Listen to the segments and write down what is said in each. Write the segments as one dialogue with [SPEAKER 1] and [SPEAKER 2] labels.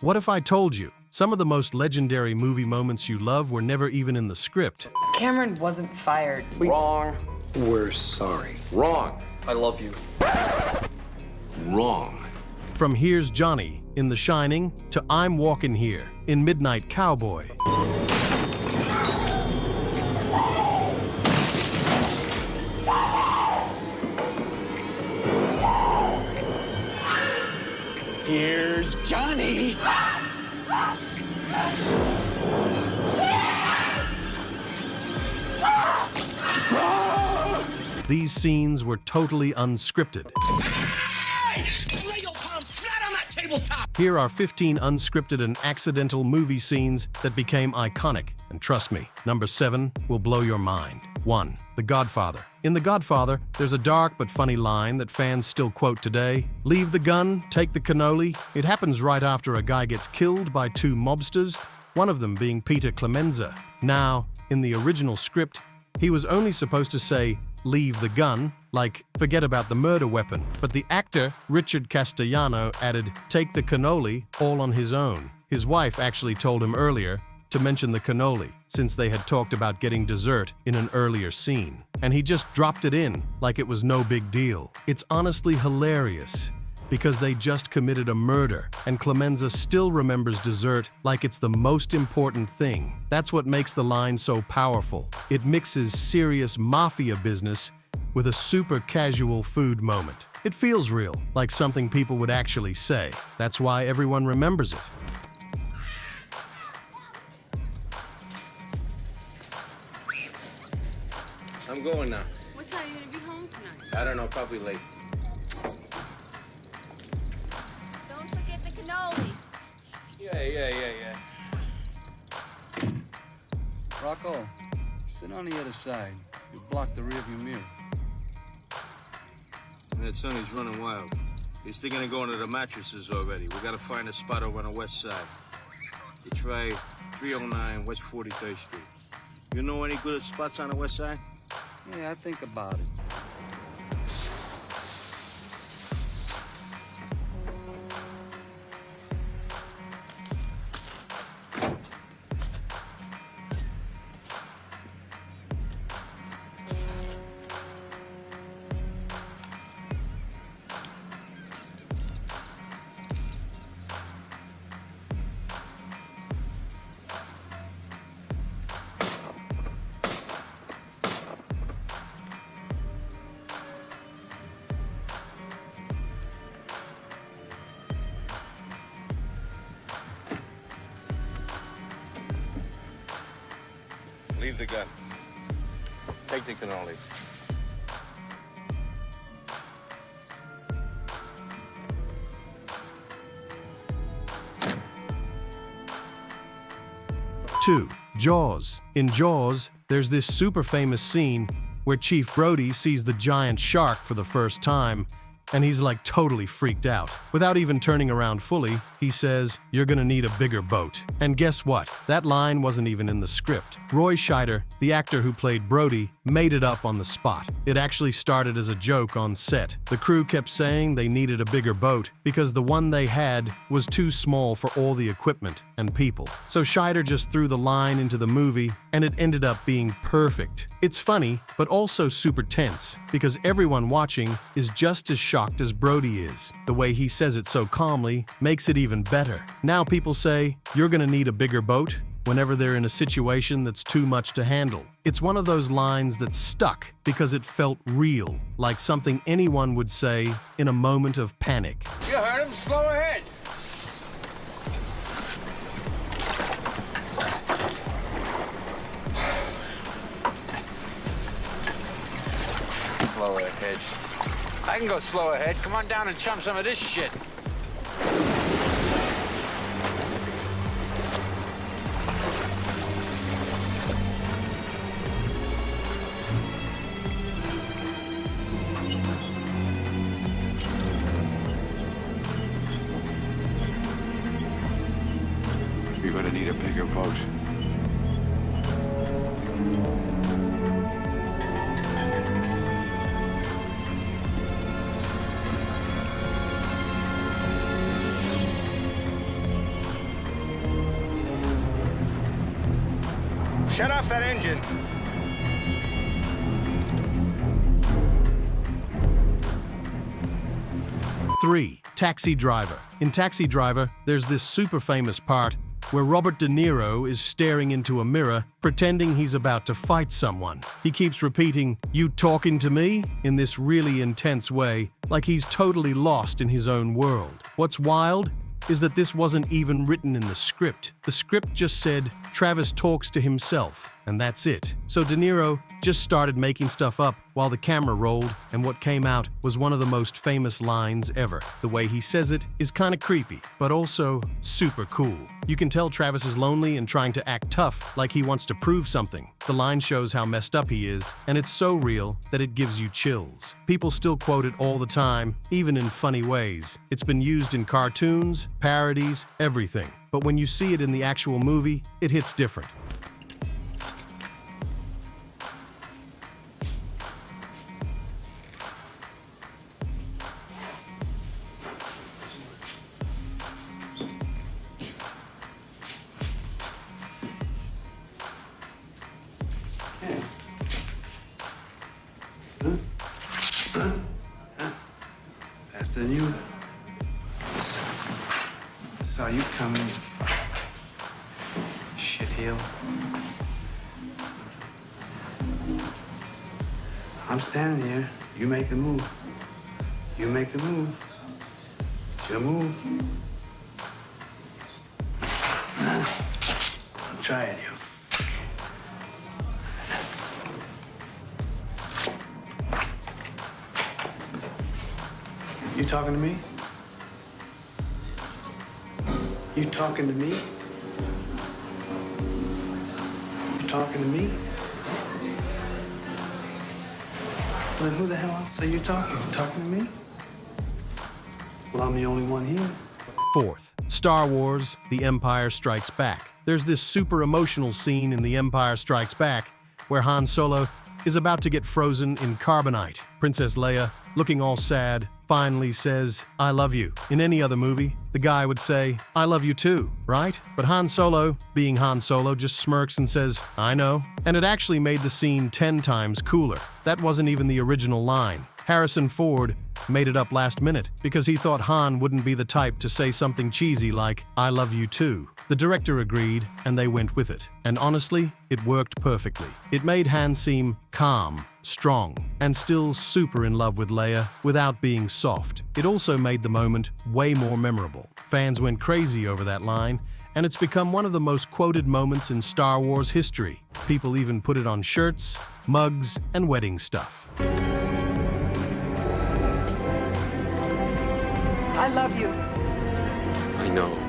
[SPEAKER 1] What if I told you some of the most legendary movie moments you love were never even in the script?
[SPEAKER 2] Cameron wasn't fired.
[SPEAKER 3] Wrong.
[SPEAKER 4] We're sorry.
[SPEAKER 3] Wrong.
[SPEAKER 4] I love you.
[SPEAKER 3] Wrong.
[SPEAKER 1] From Here's Johnny in The Shining to I'm Walking Here in Midnight Cowboy.
[SPEAKER 3] Here's Johnny.
[SPEAKER 1] These scenes were totally unscripted.
[SPEAKER 3] Lay your palm flat on that tabletop.
[SPEAKER 1] Here are 15 unscripted and accidental movie scenes that became iconic. And trust me, number 7 will blow your mind. 1. The Godfather. In The Godfather, there's a dark but funny line that fans still quote today. Leave the gun, take the cannoli. It happens right after a guy gets killed by 2 mobsters, one of them being Peter Clemenza. Now, in the original script, he was only supposed to say, leave the gun, like forget about the murder weapon. But the actor, Richard Castellano, added, take the cannoli, all on his own. His wife actually told him earlier to mention the cannoli, since they had talked about getting dessert in an earlier scene. And he just dropped it in like it was no big deal. It's honestly hilarious, because they just committed a murder, and Clemenza still remembers dessert like it's the most important thing. That's what makes the line so powerful. It mixes serious mafia business with a super casual food moment. It feels real, like something people would actually say. That's why everyone remembers it.
[SPEAKER 5] I'm going now.
[SPEAKER 6] What time are you gonna be home tonight?
[SPEAKER 5] I don't know, probably late.
[SPEAKER 6] Don't forget the cannoli.
[SPEAKER 5] Yeah.
[SPEAKER 7] Rocco, sit on the other side. You block the rearview mirror.
[SPEAKER 8] That Sonny's running wild. He's thinking of going to the mattresses already. We gotta find a spot over on the west side. You try 309 West 43rd Street. You know any good spots on the west side?
[SPEAKER 7] Yeah, I think about it.
[SPEAKER 8] Leave the gun. Take the cannoli.
[SPEAKER 1] Two, Jaws. In Jaws, there's this super famous scene where Chief Brody sees the giant shark for the first time, and he's like totally freaked out. Without even turning around fully, he says, "You're gonna need a bigger boat." And guess what? That line wasn't even in the script. Roy Scheider, the actor who played Brody, made it up on the spot. It actually started as a joke on set. The crew kept saying they needed a bigger boat because the one they had was too small for all the equipment and people. So Scheider just threw the line into the movie, and it ended up being perfect. It's funny, but also super tense, because everyone watching is just as shocked as Brody is. The way he says it so calmly makes it even better. Now people say, "You're gonna need a bigger boat," whenever they're in a situation that's too much to handle. It's one of those lines that stuck because it felt real, like something anyone would say in a moment of panic.
[SPEAKER 5] You heard him. Slow ahead. Slow ahead. I can go slow ahead. Come on down and chum some of this shit.
[SPEAKER 4] You're gonna need a bigger boat.
[SPEAKER 8] Shut off that engine.
[SPEAKER 1] Three, Taxi Driver. In Taxi Driver, there's this super famous part where Robert De Niro is staring into a mirror, pretending he's about to fight someone. He keeps repeating, "You talking to me?" in this really intense way, like he's totally lost in his own world. What's wild is that this wasn't even written in the script. The script just said, Travis talks to himself, and that's it. So De Niro just started making stuff up while the camera rolled, and what came out was one of the most famous lines ever. The way he says it is kind of creepy, but also super cool. You can tell Travis is lonely and trying to act tough, like he wants to prove something. The line shows how messed up he is, and it's so real that it gives you chills. People still quote it all the time, even in funny ways. It's been used in cartoons, parodies, everything. But when you see it in the actual movie, it hits different.
[SPEAKER 7] Faster than you. Saw you coming. Shit heel. I'm standing here. You make the move. You make the move. It's your move. Try it, you. You talking to me? You talking to me? You talking to me? Well, then who the hell else are you talking? You talking to me? Well, I'm the only one here.
[SPEAKER 1] Fourth, Star Wars: The Empire Strikes Back. There's this super emotional scene in The Empire Strikes Back where Han Solo is about to get frozen in carbonite. Princess Leia, looking all sad, finally says, "I love you." In any other movie, the guy would say, "I love you too," right? But Han Solo, being Han Solo, just smirks and says, "I know." And it actually made the scene 10 times cooler. That wasn't even the original line. Harrison Ford made it up last minute because he thought Han wouldn't be the type to say something cheesy like, "I love you too." The director agreed, and they went with it. And honestly, it worked perfectly. It made Han seem calm, strong, and still super in love with Leia without being soft. It also made the moment way more memorable. Fans went crazy over that line, and it's become one of the most quoted moments in Star Wars history. People even put it on shirts, mugs, and wedding stuff.
[SPEAKER 2] I love you.
[SPEAKER 4] I know.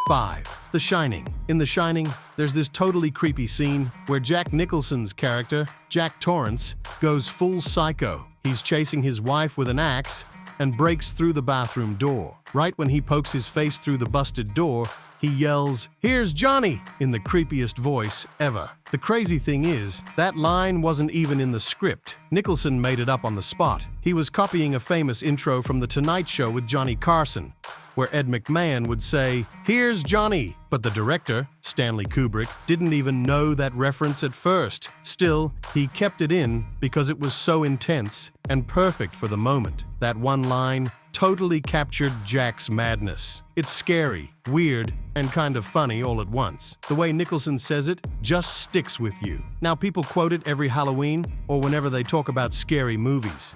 [SPEAKER 1] Five, The Shining. In The Shining, there's this totally creepy scene where Jack Nicholson's character, Jack Torrance, goes full psycho. He's chasing his wife with an axe and breaks through the bathroom door. Right when he pokes his face through the busted door, he yells, "Here's Johnny!" in the creepiest voice ever. The crazy thing is, that line wasn't even in the script. Nicholson made it up on the spot. He was copying a famous intro from The Tonight Show with Johnny Carson, where Ed McMahon would say, "Here's Johnny!" But the director, Stanley Kubrick, didn't even know that reference at first. Still, he kept it in because it was so intense and perfect for the moment. That one line totally captured Jack's madness. It's scary, weird, and kind of funny all at once. The way Nicholson says it just sticks with you. Now people quote it every Halloween or whenever they talk about scary movies.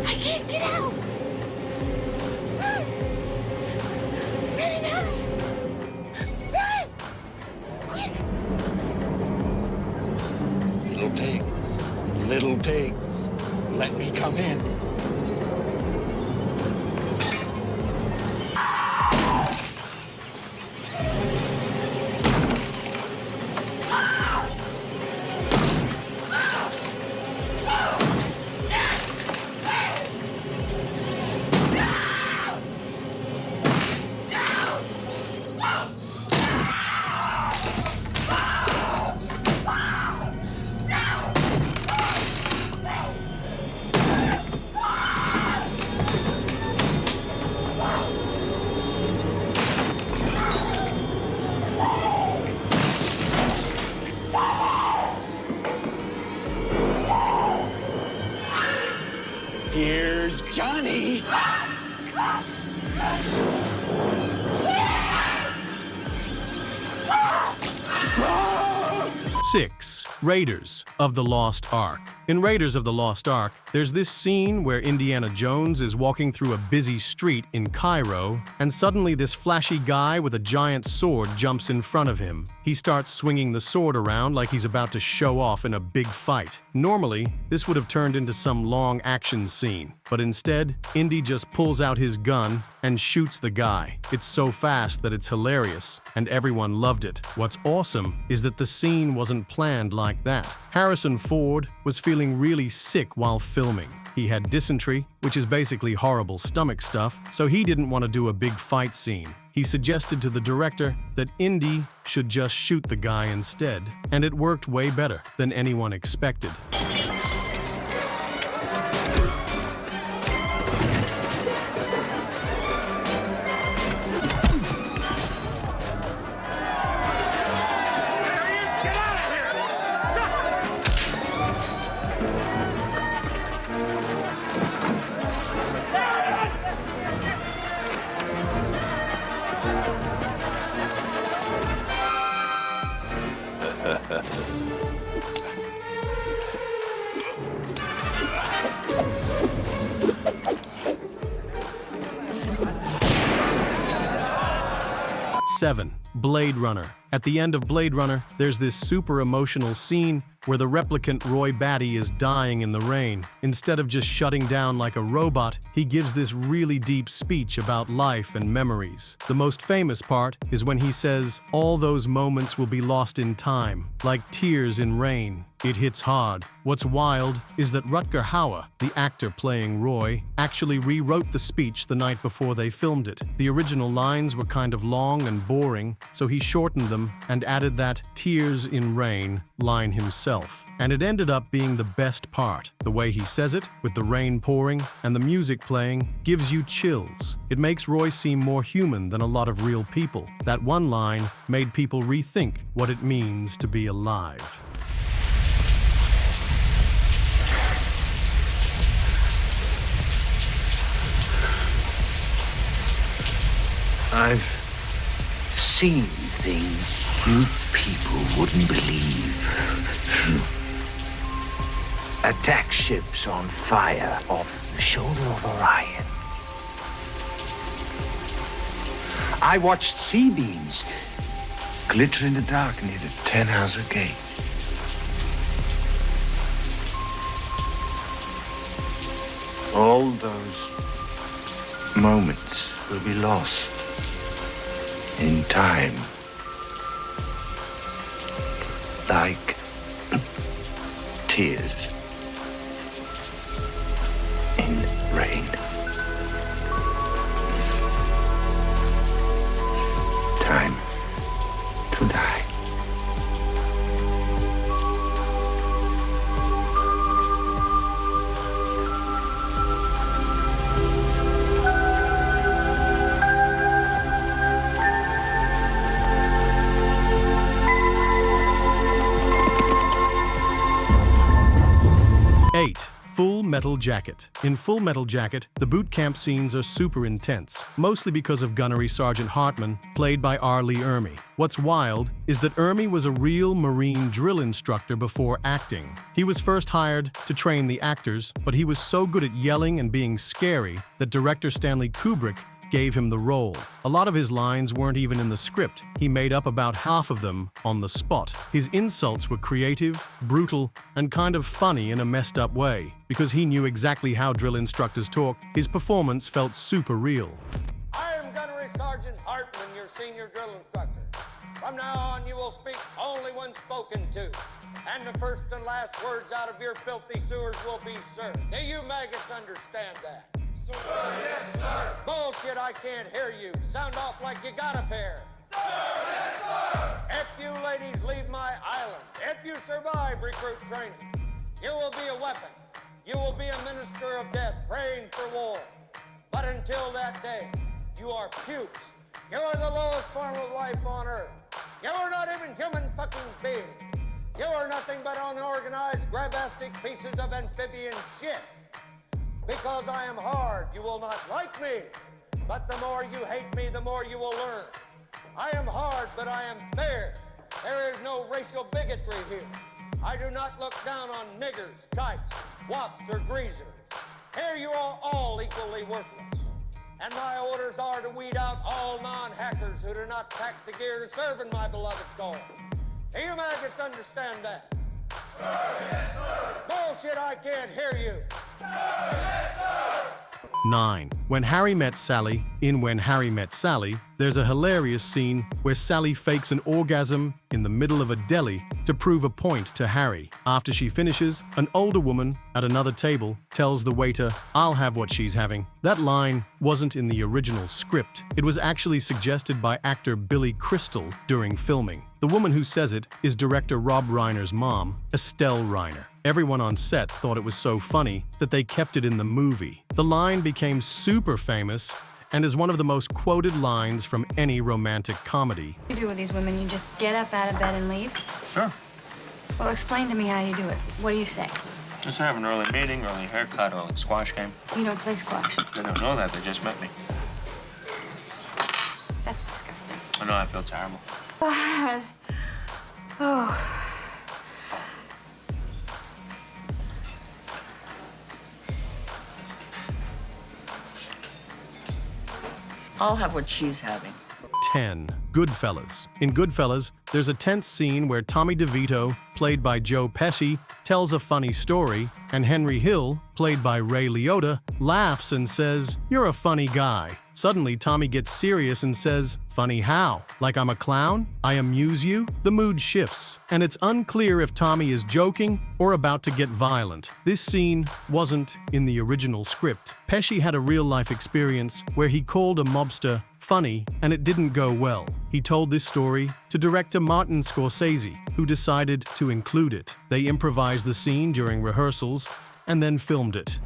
[SPEAKER 6] I can't get out.
[SPEAKER 3] pigs. Let me come in. Here's Johnny.
[SPEAKER 1] 6. Raiders of the Lost Ark. In Raiders of the Lost Ark, there's this scene where Indiana Jones is walking through a busy street in Cairo, and suddenly this flashy guy with a giant sword jumps in front of him. He starts swinging the sword around like he's about to show off in a big fight. Normally, this would have turned into some long action scene, but instead, Indy just pulls out his gun and shoots the guy. It's so fast that it's hilarious, and everyone loved it. What's awesome is that the scene wasn't planned like that. Harrison Ford was feeling really sick while filming. He had dysentery, which is basically horrible stomach stuff, so he didn't want to do a big fight scene. He suggested to the director that Indy should just shoot the guy instead, and it worked way better than anyone expected. Seven. Blade Runner. At the end of Blade Runner, there's this super emotional scene where the replicant Roy Batty is dying in the rain. Instead of just shutting down like a robot, he gives this really deep speech about life and memories. The most famous part is when he says, "All those moments will be lost in time, like tears in rain." It hits hard. What's wild is that Rutger Hauer, the actor playing Roy, actually rewrote the speech the night before they filmed it. The original lines were kind of long and boring, so he shortened them and added that "tears in rain" line himself. And it ended up being the best part. The way he says it, with the rain pouring and the music playing, gives you chills. It makes Roy seem more human than a lot of real people. That one line made people rethink what it means to be alive.
[SPEAKER 9] I've seen things you people wouldn't believe. Attack ships on fire off the shoulder of Orion. I watched C-beams glitter in the dark near the Tannhauser Gate. All those moments will be lost in time, like tears in rain. Time to die.
[SPEAKER 1] Full Metal Jacket. In Full Metal Jacket, the boot camp scenes are super intense, mostly because of Gunnery Sergeant Hartman, played by R. Lee Ermey. What's wild is that Ermey was a real Marine drill instructor before acting. He was first hired to train the actors, but he was so good at yelling and being scary that director Stanley Kubrick gave him the role. A lot of his lines weren't even in the script. He made up about half of them on the spot. His insults were creative, brutal, and kind of funny in a messed up way. Because he knew exactly how drill instructors talk, his performance felt super real.
[SPEAKER 10] I am Gunnery Sergeant Hartman, your senior drill instructor. From now on, you will speak only when spoken to. And the first and last words out of your filthy sewers will be sir. Do you maggots understand that? Sir, yes, sir. Bullshit, I can't hear you. Sound off like you got a pair. Sir, yes, sir. If you ladies leave my island, if you survive recruit training, you will be a weapon. You will be a minister of death praying for war. But until that day, you are pukes. You are the lowest form of life on earth. You are not even human fucking beings. You are nothing but unorganized, grabastic pieces of amphibian shit. Because I am hard, you will not like me. But the more you hate me, the more you will learn. I am hard, but I am fair. There is no racial bigotry here. I do not look down on niggers, kites, wops, or greasers. Here you are all equally worthless. And my orders are to weed out all non-hackers who do not pack the gear to serve in my beloved cause. Do you maggots understand that? Sir, yes, sir. Bullshit, I can't hear you. Sir, yes, sir.
[SPEAKER 1] 9. When Harry Met Sally, in When Harry Met Sally, there's a hilarious scene where Sally fakes an orgasm in the middle of a deli to prove a point to Harry. After she finishes, an older woman at another table tells the waiter, "I'll have what she's having." That line wasn't in the original script. It was actually suggested by actor Billy Crystal during filming. The woman who says it is director Rob Reiner's mom, Estelle Reiner. Everyone on set thought it was so funny that they kept it in the movie. The line became super famous and is one of the most quoted lines from any romantic comedy.
[SPEAKER 6] What do you do with these women? You just get up out of bed and leave?
[SPEAKER 4] Sure.
[SPEAKER 6] Well, explain to me how you do it. What do you say?
[SPEAKER 4] Just have an early meeting, early haircut, early squash game.
[SPEAKER 6] You don't play squash.
[SPEAKER 4] They don't know that. They just met me.
[SPEAKER 6] That's disgusting.
[SPEAKER 4] I know. I feel terrible.
[SPEAKER 6] Oh.
[SPEAKER 11] I'll have what she's having.
[SPEAKER 1] 10. Goodfellas. In Goodfellas, there's a tense scene where Tommy DeVito, played by Joe Pesci, tells a funny story, and Henry Hill, played by Ray Liotta, laughs and says, "You're a funny guy." Suddenly, Tommy gets serious and says, "Funny how? Like I'm a clown? I amuse you?" The mood shifts, and it's unclear if Tommy is joking or about to get violent. This scene wasn't in the original script. Pesci had a real-life experience where he called a mobster funny, and it didn't go well. He told this story to director Martin Scorsese, who decided to include it. They improvised the scene during rehearsals and then filmed it.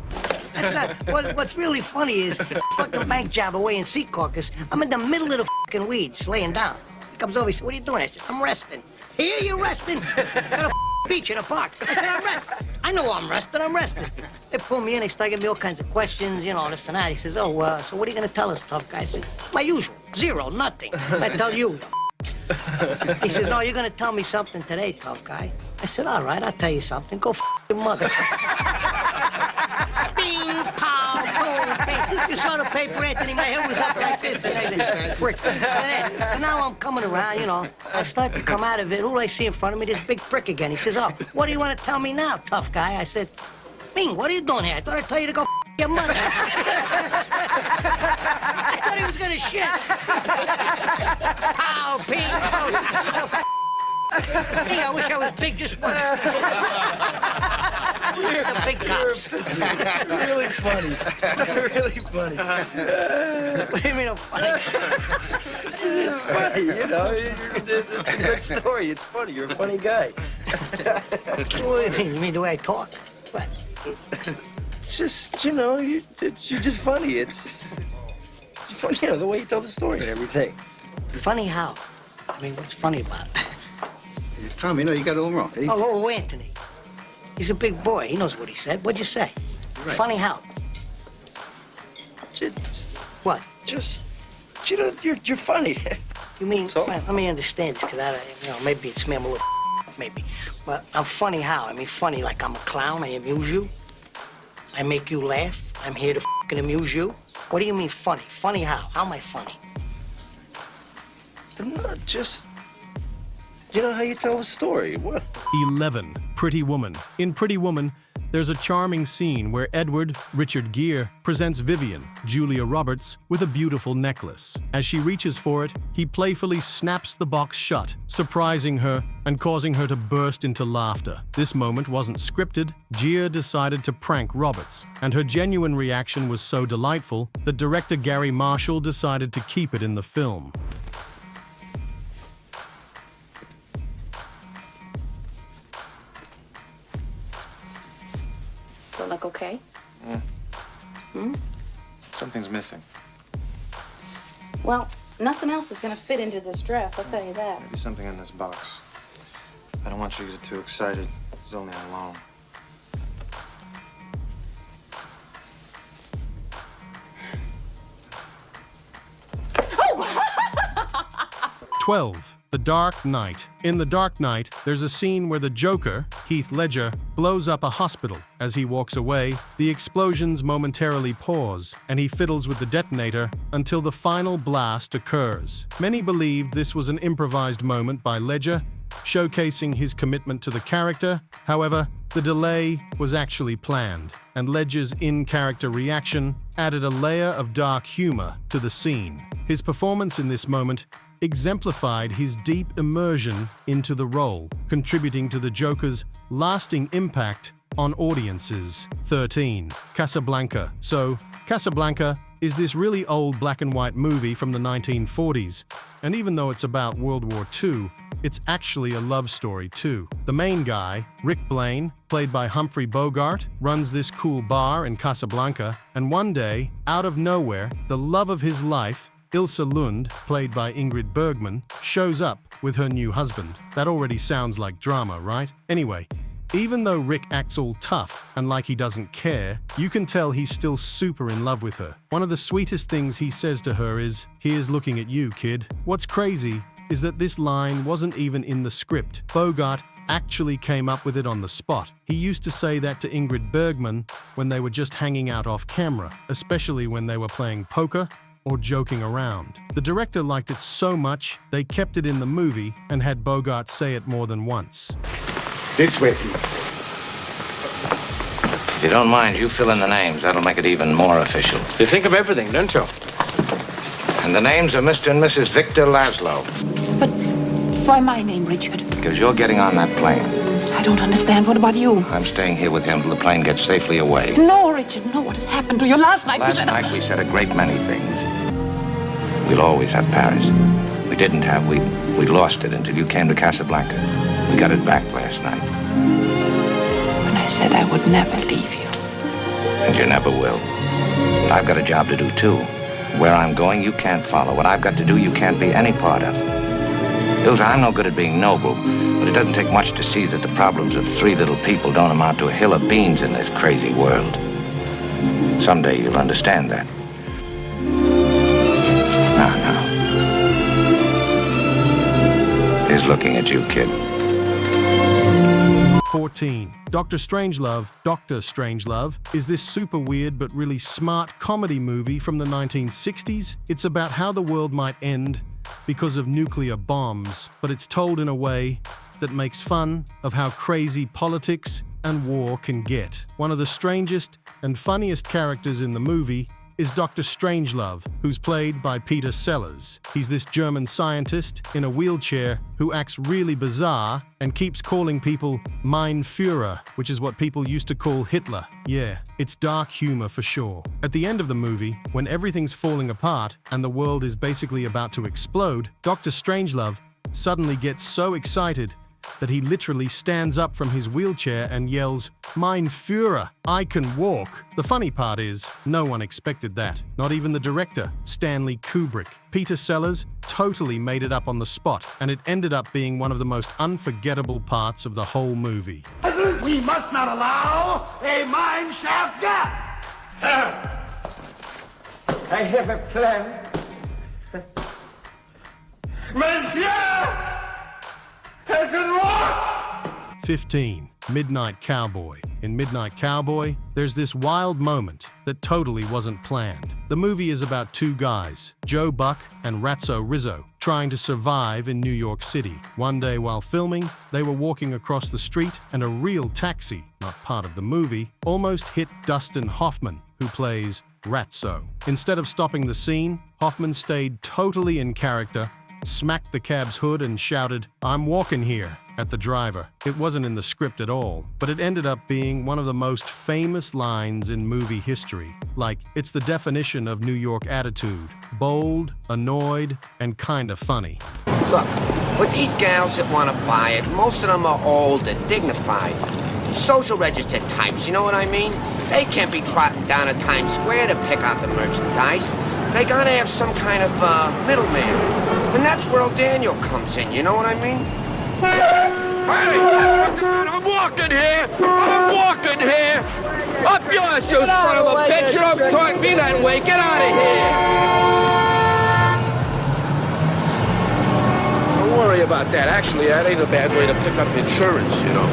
[SPEAKER 12] That's not. What's really funny is fucking bank job away in Sea Caucus. I'm in the middle of the fucking weeds, laying down. He comes over, he said, "What are you doing?" I said, "I'm resting." "Here, you're resting?" "At a beach in a park." I said, "I'm resting." "I know I'm resting. I'm resting." They pull me in, they start giving me all kinds of questions, you know, this and that. He says, "Oh, so what are you gonna tell us, tough guy?" I said, "My usual, zero, nothing. I tell you." He says, "No, you're gonna tell me something today, tough guy." I said, "All right, I'll tell you something. Go your mother." Bing, pow, boom, bing. You saw the paper, Anthony. My head was up like this. Prick. So now I'm coming around, you know. I start to come out of it. Who do I see in front of me? This big prick again. He says, "Oh, what do you want to tell me now, tough guy?" I said, "Bing, what are you doing here? I thought I'd tell you to go your mother." I thought he was gonna shit. Pow, ping, pow. Gee, I wish I was big just once. The big cops.
[SPEAKER 13] Really funny. Really funny.
[SPEAKER 12] What do you mean I'm funny?
[SPEAKER 13] It's funny, you know. It's a good story. It's funny. You're a funny guy.
[SPEAKER 12] What do you mean? You mean the way I talk? What?
[SPEAKER 13] It's just, you know, you're just funny. It's funny, you know, the way you tell the story and everything.
[SPEAKER 12] Funny how? I mean, what's funny about it?
[SPEAKER 14] Tommy, no, you got it all wrong.
[SPEAKER 12] Oh, Anthony. He's a big boy. He knows what he said. What'd you say?
[SPEAKER 14] Right.
[SPEAKER 12] Funny how? What?
[SPEAKER 13] Just, you know, you're funny.
[SPEAKER 12] You mean, well, let me understand this, because you know, maybe it's me, I'm a little maybe. But I'm funny how? I mean, funny like I'm a clown, I amuse you. I make you laugh. I'm here to fucking amuse you. What do you mean funny? Funny how? How am I funny?
[SPEAKER 13] Not just... You know how you tell a story. What?
[SPEAKER 1] 11. Pretty Woman. In Pretty Woman, there's a charming scene where Edward, Richard Gere, presents Vivian, Julia Roberts, with a beautiful necklace. As she reaches for it, he playfully snaps the box shut, surprising her and causing her to burst into laughter. This moment wasn't scripted. Gere decided to prank Roberts, and her genuine reaction was so delightful that director Gary Marshall decided to keep it in the film.
[SPEAKER 6] Does it look okay?
[SPEAKER 15] Something's missing.
[SPEAKER 6] Well, nothing else is gonna fit into this dress, I'll tell you that.
[SPEAKER 15] Maybe something in this box. I don't want you to get too excited. It's only on loan.
[SPEAKER 1] 12. The Dark Knight. In The Dark Knight, there's a scene where the Joker, Heath Ledger, blows up a hospital. As he walks away, the explosions momentarily pause, and he fiddles with the detonator until the final blast occurs. Many believed this was an improvised moment by Ledger, showcasing his commitment to the character. However, the delay was actually planned, and Ledger's in-character reaction added a layer of dark humor to the scene. His performance in this moment exemplified his deep immersion into the role, contributing to the Joker's lasting impact on audiences. 13. Casablanca. So, Casablanca is this really old black and white movie from the 1940s, and even though it's about World War II, it's actually a love story too. The main guy, Rick Blaine, played by Humphrey Bogart, runs this cool bar in Casablanca, and one day, out of nowhere, the love of his life, Ilsa Lund, played by Ingrid Bergman, shows up with her new husband. That already sounds like drama, right? Anyway, even though Rick acts all tough and like he doesn't care, you can tell he's still super in love with her. One of the sweetest things he says to her is, "Here's looking at you, kid." What's crazy is that this line wasn't even in the script. Bogart actually came up with it on the spot. He used to say that to Ingrid Bergman when they were just hanging out off camera, especially when they were playing poker or joking around. The director liked it so much, they kept it in the movie and had Bogart say it more than once.
[SPEAKER 9] This way, please.
[SPEAKER 16] If you don't mind, you fill in the names. That'll make it even more official.
[SPEAKER 9] You think of everything, don't you?
[SPEAKER 16] And the names are Mr. and Mrs. Victor Laszlo.
[SPEAKER 17] But why my name, Richard?
[SPEAKER 16] Because you're getting on that plane.
[SPEAKER 17] I don't understand. What about you?
[SPEAKER 16] I'm staying here with him till the plane gets safely away.
[SPEAKER 17] No, Richard, no. What has happened to you? Last night
[SPEAKER 16] Last night we said a great many things. We'll always have Paris. We didn't have. We lost it until you came to Casablanca. We got it back last night.
[SPEAKER 17] When I said I would never leave you.
[SPEAKER 16] And you never will. But I've got a job to do, too. Where I'm going, you can't follow. What I've got to do, you can't be any part of. Ilsa, I'm no good at being noble, but it doesn't take much to see that the problems of three little people don't amount to a hill of beans in this crazy world. Someday you'll understand that. Now. He's looking at you, kid.
[SPEAKER 1] 14. Doctor Strangelove. Dr. Strangelove is this super weird but really smart comedy movie from the 1960s. It's about how the world might end because of nuclear bombs, but it's told in a way that makes fun of how crazy politics and war can get. One of the strangest and funniest characters in the movie is Dr. Strangelove, who's played by Peter Sellers. He's this German scientist in a wheelchair who acts really bizarre and keeps calling people Mein Führer, which is what people used to call Hitler. Yeah, it's dark humor for sure. At the end of the movie, when everything's falling apart and the world is basically about to explode, Dr. Strangelove suddenly gets so excited that he literally stands up from his wheelchair and yells, "Mein Führer, I can walk." The funny part is, no one expected that. Not even the director, Stanley Kubrick. Peter Sellers totally made it up on the spot, and it ended up being one of the most unforgettable parts of the whole movie.
[SPEAKER 3] We must not allow a mine shaft gap. Sir, I have a plan. Monsieur!
[SPEAKER 1] 15. Midnight Cowboy. In Midnight Cowboy, there's this wild moment that totally wasn't planned. The movie is about two guys, Joe Buck and Ratso Rizzo, trying to survive in New York City. One day while filming, they were walking across the street and a real taxi, not part of the movie, almost hit Dustin Hoffman, who plays Ratso. Instead of stopping the scene, Hoffman stayed totally in character, smacked the cab's hood and shouted, "I'm walking here," at the driver. It wasn't in the script at all, but it ended up being one of the most famous lines in movie history. Like, it's the definition of New York attitude. Bold, annoyed, and kinda funny.
[SPEAKER 18] Look, with these gals that want to buy it, most of them are old and dignified. Social register types, you know what I mean? They can't be trotting down to Times Square to pick out the merchandise. They gotta have some kind of middleman. And that's where old Daniel comes in, you know what I mean?
[SPEAKER 3] Hey, I'm walking here! I'm walking here! Up yours, you son of a bitch! You don't talk to me that way! Get out of here! Don't worry about that. Actually, that ain't a bad way to pick up insurance, you know.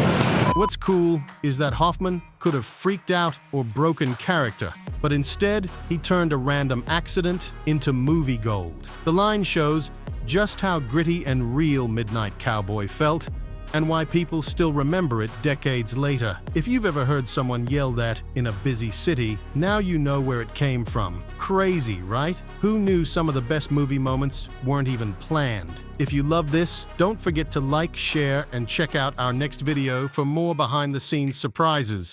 [SPEAKER 1] What's cool is that Hoffman could have freaked out or broken character, but instead, he turned a random accident into movie gold. The line shows just how gritty and real Midnight Cowboy felt, and why people still remember it decades later. If you've ever heard someone yell that in a busy city, now you know where it came from. Crazy, right? Who knew some of the best movie moments weren't even planned? If you love this, don't forget to like, share, and check out our next video for more behind-the-scenes surprises.